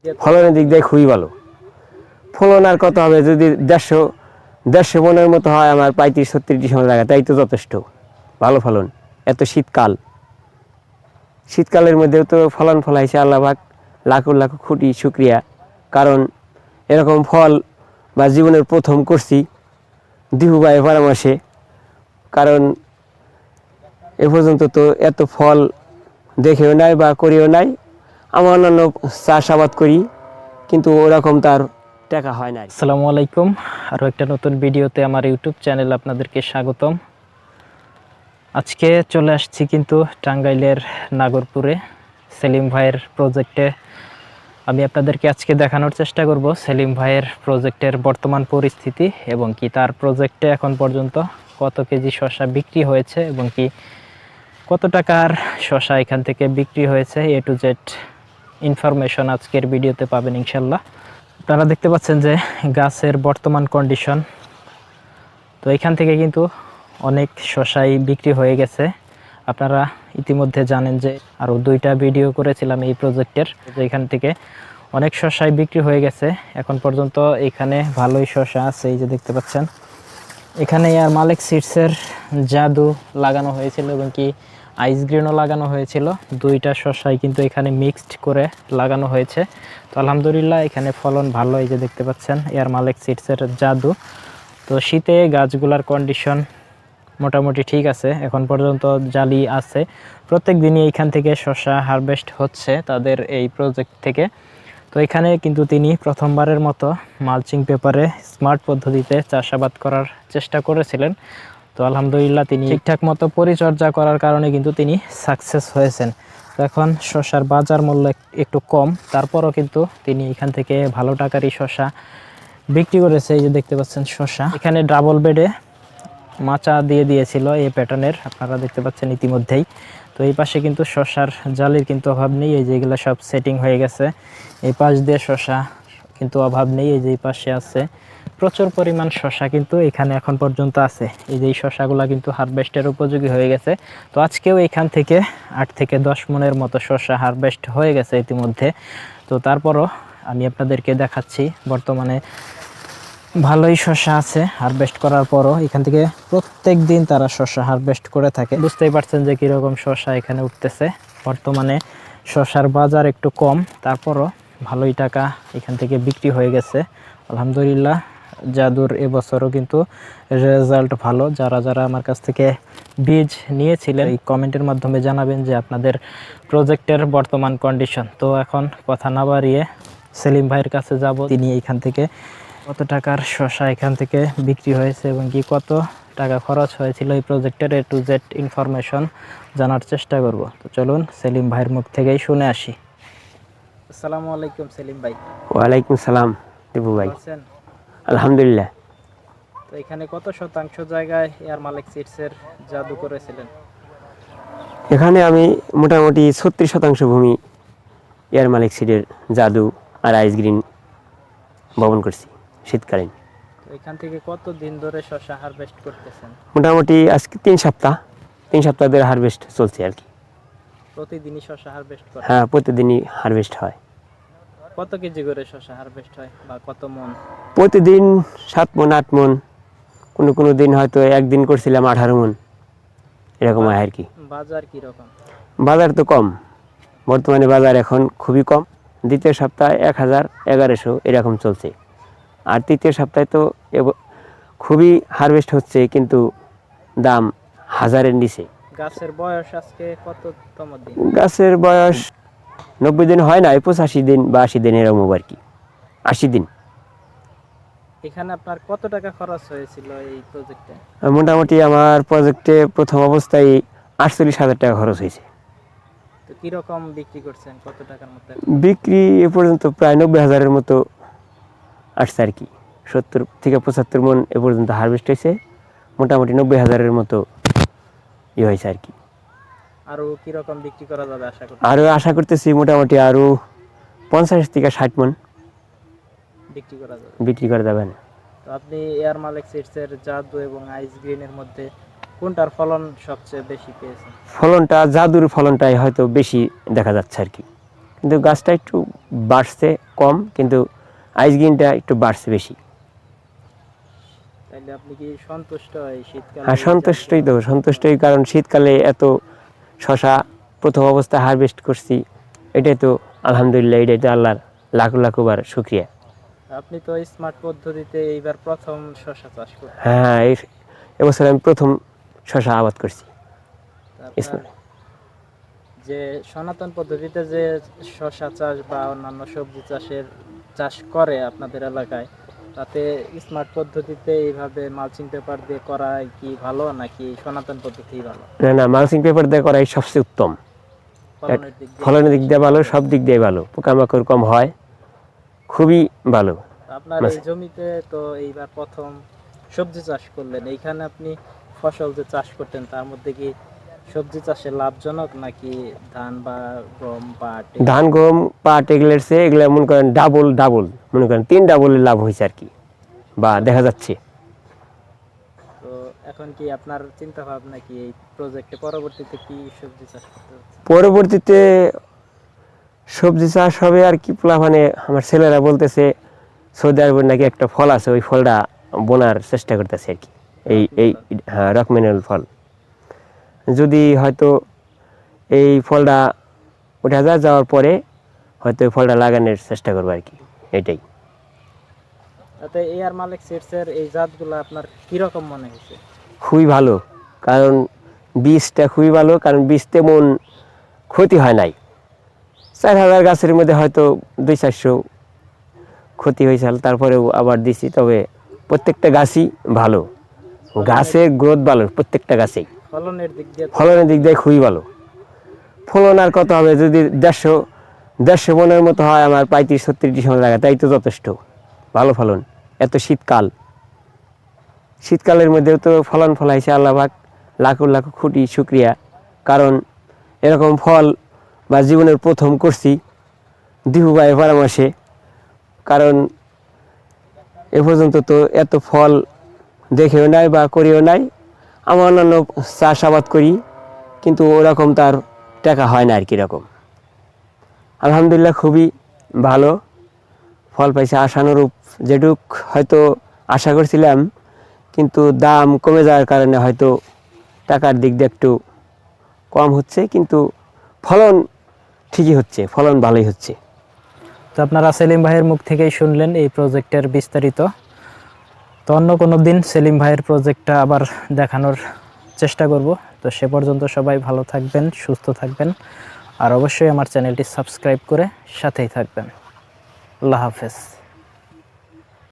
ফলনের দিক দিয়ে খুবই ভালো। ফলন আর কত হবে, যদি 150 মনের মতো হয় আমার 35-36 ডিসেম্বর জায়গা, তাই তো যথেষ্ট ভালো ফলন। এত শীতকালের মধ্যেও তো ফলন ফলাইছে আল্লাহ পাক, লাখো লাখো কোটি শুকরিয়া। কারণ এরকম ফল বা জীবনের প্রথম করছি দিহু ভাইয়ের পরামর্শে। কারণ এ পর্যন্ত তো এত ফল দেখেও নাই বা করিও নাই। আমার অন্যান্য চাষাবাদ করি, কিন্তু ওরকম তার টাকা হয় না। আসসালামু আলাইকুম, আরও একটা নতুন ভিডিওতে আমার ইউটিউব চ্যানেল আপনাদেরকে স্বাগতম। আজকে চলে আসছি কিন্তু টাঙ্গাইলের নাগরপুরে সেলিম ভাইয়ের প্রজেক্টে। আমি আপনাদেরকে আজকে দেখানোর চেষ্টা করব সেলিম ভাইয়ের প্রজেক্টের বর্তমান পরিস্থিতি এবং কি তার প্রজেক্টে এখন পর্যন্ত কত কেজি শসা বিক্রি হয়েছে এবং কি কত টাকার শসা এখান থেকে বিক্রি হয়েছে। এ টু জেড ইনফরমেশন আজকের ভিডিওতে পাবেন ইনশাল্লাহ। আপনারা দেখতে পাচ্ছেন যে গাছের বর্তমান কন্ডিশন। তো এখান থেকে কিন্তু অনেক শসাই বিক্রি হয়ে গেছে। আপনারা ইতিমধ্যে জানেন যে আরও 2টা ভিডিও করেছিলাম এই প্রজেক্টের, যে এখান থেকে অনেক শসাই বিক্রি হয়ে গেছে। এখন পর্যন্ত এখানে ভালোই শসা আছে, এই যে দেখতে পাচ্ছেন। এখানে আর মালিক সিডসের জাদু লাগানো হয়েছিল এবং কি আইস গ্রিনও লাগানো হয়েছিল। 2টা শসাই কিন্তু এখানে মিক্সড করে লাগানো হয়েছে। তো আলহামদুলিল্লাহ এখানে ফলন ভালো, এই যে দেখতে পাচ্ছেন এয়ার মালিক সিডসের জাদু। তো শীতে গাছগুলার কন্ডিশন মোটামুটি ঠিক আছে, এখন পর্যন্ত জালি আছে। প্রত্যেক দিনই এইখান থেকে শসা হারভেস্ট হচ্ছে তাদের এই প্রজেক্ট থেকে। তো এখানে কিন্তু তিনি প্রথমবারের মতো মালচিং পেপারে স্মার্ট পদ্ধতিতে চাষাবাদ করার চেষ্টা করেছিলেন। তো আলহামদুলিল্লাহ তিনি ঠিকঠাক মতো পরিচর্যা করার কারণে কিন্তু তিনি সাকসেস হয়েছেন। তো এখন শসার বাজার মূল্য একটু কম, তারপরও কিন্তু তিনি এখান থেকে ভালো টাকারই শসা বিক্রি করেছে। এই যে দেখতে পাচ্ছেন শসা, এখানে ডাবল বেডে মাচা দিয়ে দিয়েছিল এই প্যাটার্নের, আপনারা দেখতে পাচ্ছেন ইতিমধ্যেই। তো এই পাশে কিন্তু শসার জালির কিন্তু অভাব নেই, এই যে এগুলো সব সেটিং হয়ে গেছে। এই পাশ দিয়ে শসা কিন্তু অভাব নেই, এই যে এই পাশে আছে প্রচুর পরিমাণ শসা কিন্তু এখানে এখন পর্যন্ত আছে। এই যে এই শসাগুলো কিন্তু হারভেস্টের উপযোগী হয়ে গেছে। তো আজকেও এখান থেকে 8 থেকে 10 মনের মতো শসা হারভেস্ট হয়ে গেছে ইতিমধ্যে। তো তারপরও আমি আপনাদেরকে দেখাচ্ছি বর্তমানে ভালোই শসা আছে হারভেস্ট করার পরও। এখান থেকে প্রত্যেক দিন তারা শসা হারভেস্ট করে থাকে। বুঝতেই পারছেন যে কীরকম শসা এখানে উঠতেছে। বর্তমানে শসার বাজার একটু কম, তারপরও ভালোই টাকা এখান থেকে বিক্রি হয়ে গেছে আলহামদুলিল্লাহ। জাদুর এবছরও কিন্তু রেজাল্ট ভালো। যারা যারা আমার কাছ থেকে বীজ নিয়েছিলেন এই কমেন্টের মাধ্যমে জানাবেন যে আপনাদের প্রজেক্টের বর্তমান কন্ডিশন। তো এখন কথা না বাড়িয়ে সেলিম ভাইয়ের কাছে যাব, তিনি এইখান থেকে কত টাকার শসা এখান থেকে বিক্রি হয়েছে এবং কি কত টাকা খরচ হয়েছিল এই প্রজেক্টের এ টু জেড ইনফরমেশন জানার চেষ্টা করব। তো চলুন সেলিম ভাইয়ের মুখ থেকেই শুনে আসি। আসসালামু আলাইকুম সেলিম ভাই। ওয়ালাইকুম সালাম টিপু ভাই। আলহামদুলিল্লাহ। তো এখানে কত শতাংশ জায়গায় এয়ার মালিক সিডসের জাদু করেছিলেন? এখানে আমি মোটামুটি 36% ভূমি এয়ার মালিক সিডের জাদু আর আইস গ্রিন বপন করছি শীতকালীন। তো এখান থেকে কত দিন ধরে শসা হারভেস্ট করতেছেন? মোটামুটি আজকে 3 সপ্তাহ ধরে হারভেস্ট চলছে আর কি। প্রতিদিনই শসা হারভেস্ট করেন? হ্যাঁ, প্রতিদিনই হারভেস্ট হয়। কত কেজি করে শসা হারভেস্ট হয় বা কত মন? প্রতিদিন 7 মন 8 মন, কোনো দিন হয়তো একদিন করছিলাম 18 মন, এরকম হয় আর কি। বাজার কি রকম? বাজার তো কম, বর্তমানে বাজার এখন খুবই কম। দ্বিতীয় সপ্তাহে 1000-1100 এরকম চলছে, আর তৃতীয় সপ্তাহে তো খুবই হারভেস্ট হচ্ছে, কিন্তু দাম 1000-এর নিচে। গাছের বয়স আজকে কততম দিন? গাছের বয়স 90 দিন হয় না, 85 দিন বা 80 দিন এরকম আর কি, 80 দিন। এখানে আপনার কত টাকা খরচ হয়েছিল এই প্রজেক্টে? মোটামুটি আমার প্রজেক্টে প্রথম অবস্থায় 48,000 টাকা খরচ হয়েছে। তো কিরকম বিক্রি করছেন, কত টাকার মতো? বিক্রি এ পর্যন্ত প্রায় 90,000-এর মতো আসছে আর কি। 70 থেকে 75 মন এ পর্যন্ত হারভেস্ট হয়েছে, মোটামুটি 90,000-এর মতো হয়েছে আর কি। আরো কিরকম বিক্রি করা যাবে আশা করছি? আরও আশা করতেছি মোটামুটি আরও 50 থেকে 60 মন বিক্রি করা যাবে না। তো আপনি এয়ার মালিক সিডসের জাদু এবং আইস গ্রিনের মধ্যে কোনটার ফলন সবচেয়ে বেশি পেয়েছেন? ফলনটা জাদুর ফলনটাই হয়তো বেশি দেখা যাচ্ছে আর কি, কিন্তু গাছটা একটু বাড়ছে কম, কিন্তু আইসগ্রিনটা একটু বাড়ছে বেশি। তাইলে আপনি কি সন্তুষ্ট এই শীতকালে? হ্যাঁ, সন্তুষ্টই তো, সন্তুষ্টই, কারণ শীতকালে এত শশা প্রথম অবস্থায় হারভেস্ট করছি, এটাই তো আলহামদুলিল্লাহ, এটাই তো আল্লাহর লাখো লাখোবার শুক্রিয়া। আপনি তো স্মার্ট পদ্ধতিতে এইবার প্রথম শশা চাষ করছেন। হ্যাঁ, এবছর আমি প্রথম শশা আবাদ করছি। আপনার যে সনাতন পদ্ধতিতে যে শশা চাষ বা অন্যান্য সবজি চাষ করে আপনাদের এলাকায়, তাতে স্মার্ট পদ্ধতিতে এইভাবে মালচিং পেপার দিয়ে করা কি ভালো নাকি সনাতন পদ্ধতি ভালো? না না, মালচিং পেপার দিয়ে করাই সবচেয়ে উত্তম। ফলনের দিক দিয়ে ভালো, সব দিক দিয়ে ভালো, পোকামাকড় কম হয়, খুবই ভালো। আপনার এই জমিতে তো এইবার প্রথম সবজি চাষ করলেন, এইখানে আপনি ফসল যে চাষ করতেন তার মধ্যে কি সবজি চাষে লাভজনক নাকি ধান বা গম পাট? ধান গম পাট এগুলোর চেয়ে এগুলো মনে করেন ডাবল ডাবল, মনে করেন 3 ডাবলের লাভ হয়েছে আর কি, বা দেখা যাচ্ছে। তো এখন কি আপনার চিন্তা ভাবনা কি এই প্রজেক্টে পরবর্তীতে কি সবজি চাষ করতে হচ্ছে? পরবর্তীতে সবজি চাষ হবে আর কি, মানে আমার ছেলেরা বলতেছে সৌদি আরবের নাকি একটা ফল আছে, ওই ফলটা বোনার চেষ্টা করতেছে আর কি। এই হ্যাঁ, রকমেনাল ফল, যদি হয়তো এই ফলটা উঠে যাওয়ার পরে হয়তো এই ফলটা লাগানোর চেষ্টা করবো আর কি, এটাই। তাতে এআর মালিক সিডসের এই জাতগুলো আপনার কিরকম মনে হয়েছে? খুবই ভালো, কারণ বীজটা খুবই ভালো, কারণ বীজ তেমন ক্ষতি হয় নাই। 4000 গাছের মধ্যে হয়তো 200-400 ক্ষতি হয়েছিল, তারপরেও আবার দিছি, তবে প্রত্যেকটা গাছই ভালো, গাছের গ্রোথ ভালো প্রত্যেকটা গাছেই। ফলনের দিক দিয়ে খুবই ভালো। ফলন আর কত হবে, যদি 150 মনের মতো হয় আমার 35-36 সময় লাগে, তাই তো যথেষ্ট ভালো ফলন। এত শীতকালের মধ্যেও তো ফলন ফলাইছে আল্লাহ পাক, লাখো লাখো কোটি শুক্রিয়া, কারণ এরকম ফল বা জীবনের প্রথম করছি দিহু ভাইয়ের পরামর্শে। কারণ এ পর্যন্ত তো এত ফল দেখেও নাই বা করিও নাই। আমার অন্যান্য চাষাবাদ করি, কিন্তু ওরকম তার টাকা হয় না আর কীরকম। আলহামদুলিল্লাহ খুবই ভালো ফল পাইছে, আশানুরূপ যেটুক হয়তো আশা করছিলাম, কিন্তু দাম কমে যাওয়ার কারণে হয়তো টাকার দিক দিয়ে একটু কম হচ্ছে, কিন্তু ফলন ঠিকই হচ্ছে, ফলন ভালোই হচ্ছে। তো আপনারা সেলিম ভাইয়ের মুখ থেকেই শুনলেন এই প্রজেক্টের বিস্তারিত। তো অন্য কোনো দিন সেলিম ভাইয়ের প্রজেক্টটা আবার দেখানোর চেষ্টা করব। তো সে পর্যন্ত সবাই ভালো থাকবেন, সুস্থ থাকবেন, আর অবশ্যই আমার চ্যানেলটি সাবস্ক্রাইব করে সাথেই থাকবেন। আল্লাহ হাফেজ।